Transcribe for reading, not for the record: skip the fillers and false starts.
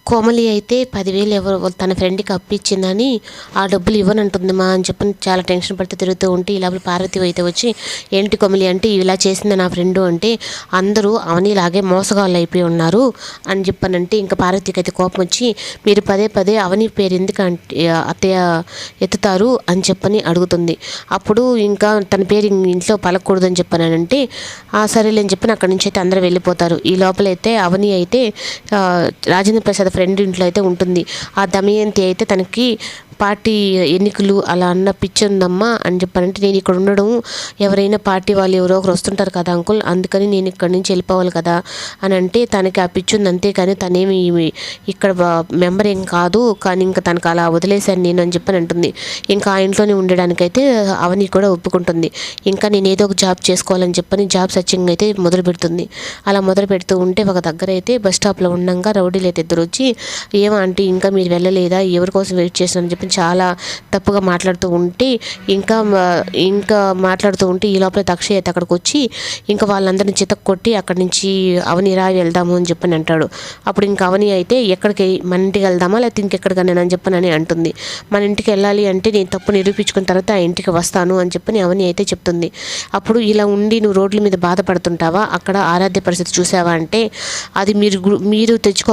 కోమలి అయితే 10,000 ఎవరు తన ఫ్రెండ్కి అప్పిచ్చిందని ఆ డబ్బులు ఇవ్వనంటుంది మా అని చెప్పని చాలా టెన్షన్ పడుతూ తిరుగుతూ ఉంటే ఈ లోపల పార్వతి అయితే వచ్చి ఏంటి కోమలి అంటే ఇలా చేసింది నా ఫ్రెండు అంటే అందరూ అవనిలాగే మోసగాళ్ళు అయిపోయి ఉన్నారు అని చెప్పనంటే ఇంకా పార్వతికి అయితే కోపం వచ్చి మీరు పదే పదే అవని పేరు ఎందుకు అత్తయ్య ఎత్తుతారు అని చెప్పని అడుగుతుంది. అప్పుడు ఇంకా తన పేరు ఇంట్లో పలకూడదని చెప్పానంటే సరేలే అని చెప్పని అక్కడి నుంచి అయితే అందరూ వెళ్ళిపోతారు. ఈ లోపలైతే అవని అయితే రాజేంద్ర ప్రసాద్ ఫ్రెండ్ ఇంట్లో అయితే ఉంటుంది. ఆ దమయంతి అయితే తనకి పార్టీ ఎన్నికలు అలా అన్న పిచ్చి ఉందమ్మా అని చెప్పానంటే నేను ఇక్కడ ఉండడం ఎవరైనా పార్టీ వాళ్ళు ఎవరో ఒకరు వస్తుంటారు కదా అంకుల్, అందుకని నేను ఇక్కడి నుంచి వెళ్ళిపోవాలి కదా అని అంటే తనకి ఆ పిచ్చి ఉంది అంతేకాని తనేమి ఇక్కడ మెంబర్ ఏం కాదు, కానీ ఇంకా తనకు అలా వదిలేశాను నేను అని చెప్పని అంటుంది. ఇంకా ఆ ఇంట్లోనే ఉండడానికైతే అవని కూడా ఒప్పుకుంటుంది. ఇంకా నేను ఏదో ఒక జాబ్ చేసుకోవాలని చెప్పని జాబ్ సర్చింగ్ అయితే మొదలు పెడుతుంది. అలా మొదలు పెడుతూ ఉంటే ఒక దగ్గర అయితే బస్ స్టాప్లో ఉండగా రౌడీలు అయితే ఇద్దరు వచ్చి ఏమంటే ఇంకా మీరు వెళ్ళలేదా ఎవరి కోసం వెయిట్ చేస్తానని చెప్పి చాలా తప్పుగా మాట్లాడుతూ ఉంటే ఇంకా మాట్లాడుతూ ఉంటే ఈ లోపల అక్షయ్ అయితే అక్కడికి వచ్చి ఇంకా వాళ్ళందరినీ చితక్ కొట్టి అక్కడి నుంచి అవని రా వెళ్దాము అని చెప్పని అంటాడు. అప్పుడు ఇంకా అవని అయితే ఎక్కడికి మన ఇంటికి వెళ్దామా లేకపోతే ఇంకెక్కడికైనా అని చెప్పని అంటుంది. మన ఇంటికి వెళ్ళాలి అంటే నేను తప్పు నిరూపించుకున్న తర్వాత ఆ ఇంటికి వస్తాను అని చెప్పని అవని అయితే చెప్తుంది. అప్పుడు ఇలా ఉండి నువ్వు రోడ్ల మీద బాధపడుతుంటావా, అక్కడ ఆరాధ్య పరిస్థితి చూసావా అంటే అది మీరు తెచ్చుకో